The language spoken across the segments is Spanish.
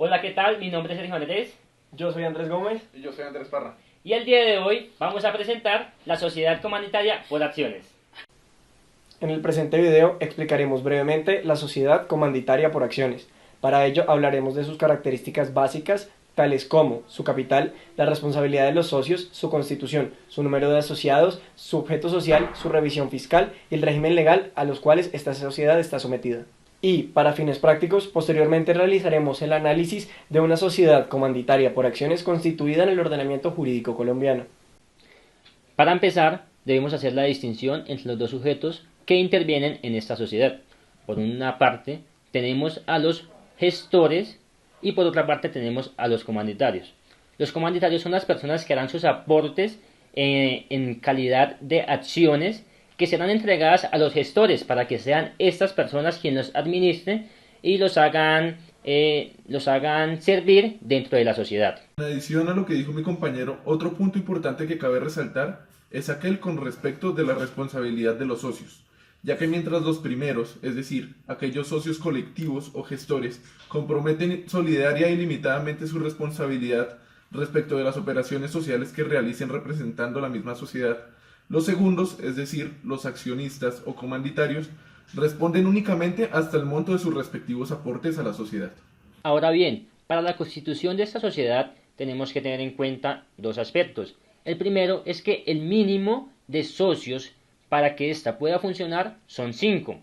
Hola, ¿qué tal? Mi nombre es Sergio Andrés Yo soy Andrés Gómez. Y yo soy Andrés Parra. y el día de hoy vamos a presentar la Sociedad Comunitaria por Acciones. En el presente video explicaremos brevemente la sociedad comanditaria por acciones. Para ello hablaremos de sus características básicas, tales como su capital, la responsabilidad de los socios, su constitución, su número de asociados, su objeto social, su revisión fiscal y el régimen legal a los cuales esta sociedad está sometida. Y, para fines prácticos, posteriormente realizaremos el análisis de una sociedad comanditaria por acciones constituida en el ordenamiento jurídico colombiano. Para empezar, debemos hacer la distinción entre los dos sujetos que intervienen en esta sociedad. Por una parte, tenemos a los gestores y por otra parte tenemos a los comandatarios. Los comandatarios son las personas que harán sus aportes en calidad de acciones que serán entregadas a los gestores para que sean estas personas quienes los administren y los hagan servir dentro de la sociedad. En adición a lo que dijo mi compañero, otro punto importante que cabe resaltar es aquel con respecto de la responsabilidad de los socios, ya que mientras los primeros, es decir, aquellos socios colectivos o gestores, comprometen solidaria y limitadamente su responsabilidad respecto de las operaciones sociales que realicen representando la misma sociedad, los segundos, es decir, los accionistas o comandatarios, responden únicamente hasta el monto de sus respectivos aportes a la sociedad. Ahora bien, para la constitución de esta sociedad tenemos que tener en cuenta dos aspectos. El primero es que el mínimo de socios para que ésta pueda funcionar son 5.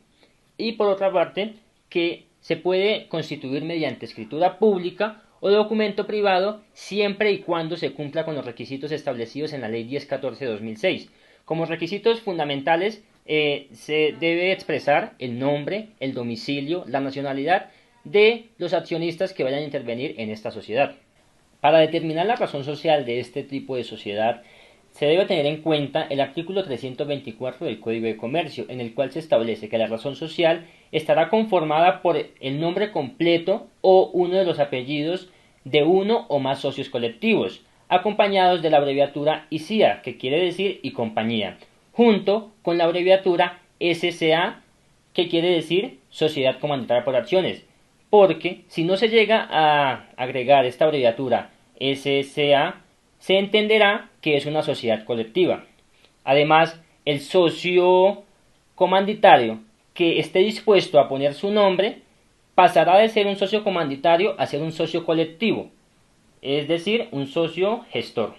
Y por otra parte, que se puede constituir mediante escritura pública o documento privado siempre y cuando se cumpla con los requisitos establecidos en la Ley 1014/2006. Como requisitos fundamentales se debe expresar el nombre, el domicilio, la nacionalidad de los accionistas que vayan a intervenir en esta sociedad. Para determinar la razón social de este tipo de sociedad, se debe tener en cuenta el artículo 324 del Código de Comercio, en el cual se establece que la razón social estará conformada por el nombre completo o uno de los apellidos de uno o más socios colectivos, acompañados de la abreviatura ICIA, que quiere decir y compañía, junto con la abreviatura SCA, que quiere decir Sociedad Comanditaria por Acciones, porque si no se llega a agregar esta abreviatura SCA, se entenderá que es una sociedad colectiva. Además, el socio comanditario que esté dispuesto a poner su nombre pasará de ser un socio comanditario a ser un socio colectivo, es decir, un socio gestor.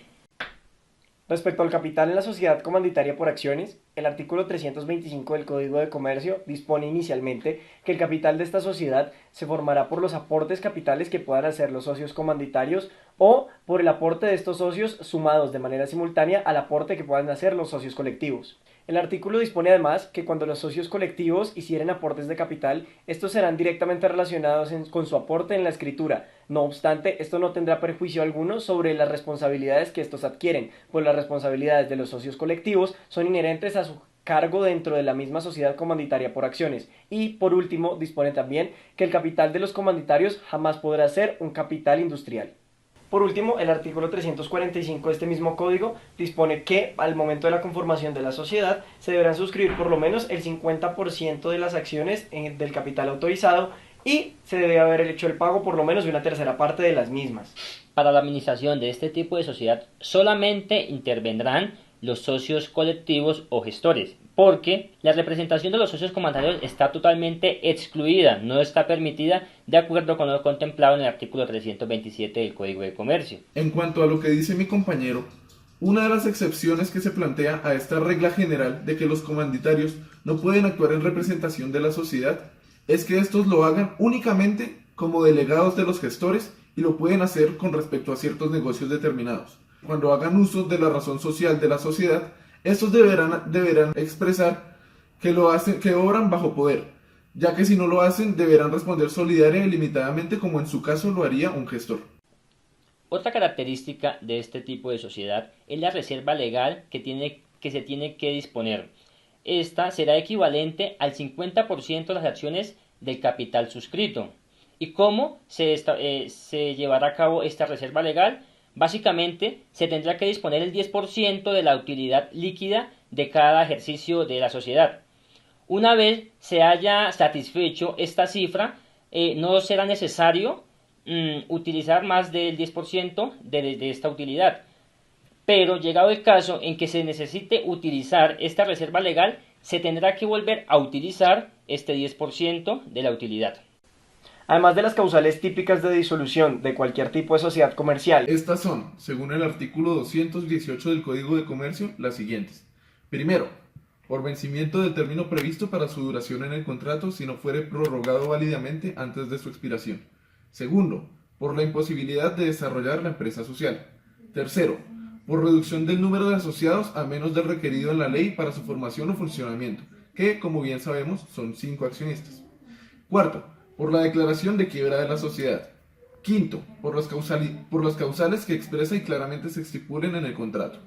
Respecto al capital en la sociedad comanditaria por acciones, el artículo 325 del Código de Comercio dispone inicialmente que el capital de esta sociedad se formará por los aportes capitales que puedan hacer los socios comanditarios o por el aporte de estos socios sumados de manera simultánea al aporte que puedan hacer los socios colectivos. El artículo dispone además que cuando los socios colectivos hicieren aportes de capital, estos serán directamente relacionados con su aporte en la escritura. No obstante, esto no tendrá perjuicio alguno sobre las responsabilidades que estos adquieren, pues las responsabilidades de los socios colectivos son inherentes a su cargo dentro de la misma sociedad comanditaria por acciones. Y, por último, dispone también que el capital de los comandatarios jamás podrá ser un capital industrial. Por último, el artículo 345 de este mismo código dispone que al momento de la conformación de la sociedad se deberán suscribir por lo menos el 50% de las acciones del capital autorizado y se debe haber hecho el pago por lo menos de una tercera parte de las mismas. Para la administración de este tipo de sociedad solamente intervendrán los socios colectivos o gestores, porque la representación de los socios comandatarios está totalmente excluida, no está permitida de acuerdo con lo contemplado en el artículo 327 del Código de Comercio. En cuanto a lo que dice mi compañero, una de las excepciones que se plantea a esta regla general de que los comandatarios no pueden actuar en representación de la sociedad es que estos lo hagan únicamente como delegados de los gestores y lo pueden hacer con respecto a ciertos negocios determinados. Cuando hagan uso de la razón social de la sociedad, estos deberán expresar que obran bajo poder, ya que si no lo hacen deberán responder solidaria y limitadamente como en su caso lo haría un gestor. Otra característica de este tipo de sociedad es la reserva legal que se tiene que disponer. Esta será equivalente al 50% de las acciones del capital suscrito. ¿Y cómo se llevará a cabo esta reserva legal? Básicamente, se tendrá que disponer el 10% de la utilidad líquida de cada ejercicio de la sociedad. Una vez se haya satisfecho esta cifra, no será necesario utilizar más del 10% de esta utilidad. Pero llegado el caso en que se necesite utilizar esta reserva legal, se tendrá que volver a utilizar este 10% de la utilidad. Además de las causales típicas de disolución de cualquier tipo de sociedad comercial, estas son, según el artículo 218 del Código de Comercio, las siguientes. Primero, por vencimiento del término previsto para su duración en el contrato si no fuere prorrogado válidamente antes de su expiración. Segundo, por la imposibilidad de desarrollar la empresa social. Tercero, por reducción del número de asociados a menos del requerido en la ley para su formación o funcionamiento, que, como bien sabemos, son 5 accionistas. Cuarto, por la declaración de quiebra de la sociedad. Quinto, por las causales que expresa y claramente se estipulen en el contrato.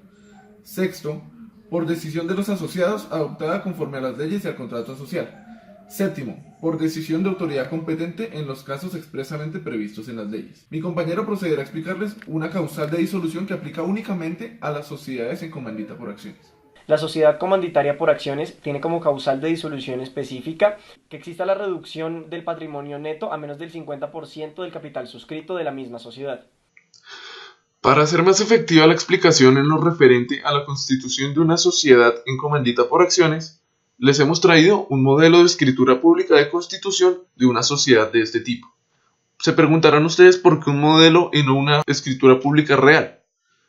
Sexto, por decisión de los asociados adoptada conforme a las leyes y al contrato social. Séptimo, por decisión de autoridad competente en los casos expresamente previstos en las leyes. Mi compañero procederá a explicarles una causal de disolución que aplica únicamente a las sociedades en comandita por acciones. La sociedad comanditaria por acciones tiene como causal de disolución específica que exista la reducción del patrimonio neto a menos del 50% del capital suscrito de la misma sociedad. Para hacer más efectiva la explicación en lo referente a la constitución de una sociedad en comandita por acciones, les hemos traído un modelo de escritura pública de constitución de una sociedad de este tipo. Se preguntarán ustedes por qué un modelo y no una escritura pública real.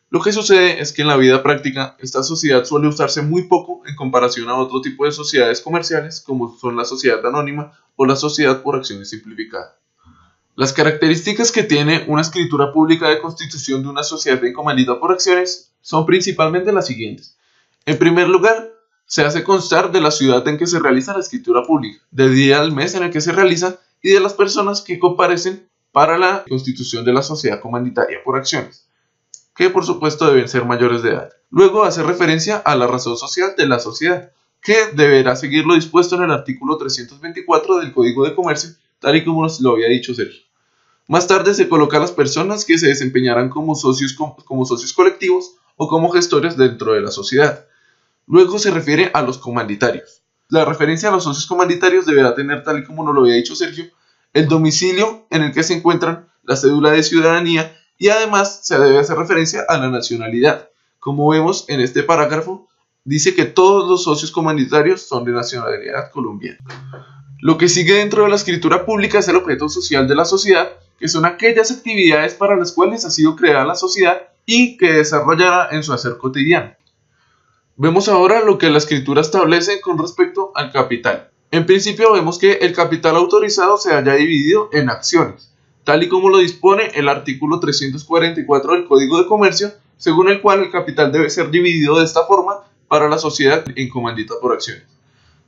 Lo que sucede es que en la vida práctica esta sociedad suele usarse muy poco en comparación a otro tipo de sociedades comerciales como son la sociedad anónima o la sociedad por acciones simplificada. Las características que tiene una escritura pública de constitución de una sociedad en comandita por acciones son principalmente las siguientes. En primer lugar, se hace constar de la ciudad en que se realiza la escritura pública, del día al mes en el que se realiza y de las personas que comparecen para la constitución de la sociedad comanditaria por acciones, que por supuesto deben ser mayores de edad. Luego hace referencia a la razón social de la sociedad, que deberá seguir lo dispuesto en el artículo 324 del Código de Comercio, tal y como nos lo había dicho Sergio. Más tarde se coloca a las personas que se desempeñarán como socios colectivos o como gestores dentro de la sociedad. Luego se refiere a los comanditarios. La referencia a los socios comanditarios deberá tener, tal y como nos lo había dicho Sergio, el domicilio en el que se encuentran, la cédula de ciudadanía y además se debe hacer referencia a la nacionalidad. Como vemos en este parágrafo, dice que todos los socios comanditarios son de nacionalidad colombiana. Lo que sigue dentro de la escritura pública es el objeto social de la sociedad, que son aquellas actividades para las cuales ha sido creada la sociedad y que desarrollará en su hacer cotidiano. Vemos ahora lo que la escritura establece con respecto al capital. En principio vemos que el capital autorizado se haya dividido en acciones, tal y como lo dispone el artículo 344 del Código de Comercio, según el cual el capital debe ser dividido de esta forma para la sociedad en comandita por acciones.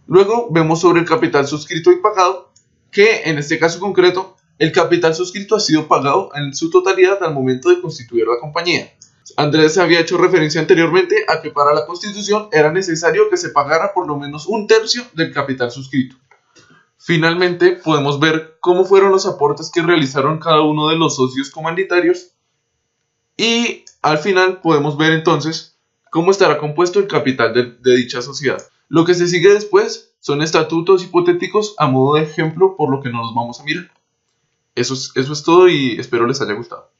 Luego vemos sobre el capital suscrito y pagado, que en este caso concreto, el capital suscrito ha sido pagado en su totalidad al momento de constituir la compañía. Andrés había hecho referencia anteriormente a que para la constitución era necesario que se pagara por lo menos 1/3 del capital suscrito. Finalmente podemos ver cómo fueron los aportes que realizaron cada uno de los socios comanditarios y al final podemos ver entonces cómo estará compuesto el capital de dicha sociedad. Lo que se sigue después son estatutos hipotéticos a modo de ejemplo por lo que nos vamos a mirar. Eso es todo y espero les haya gustado.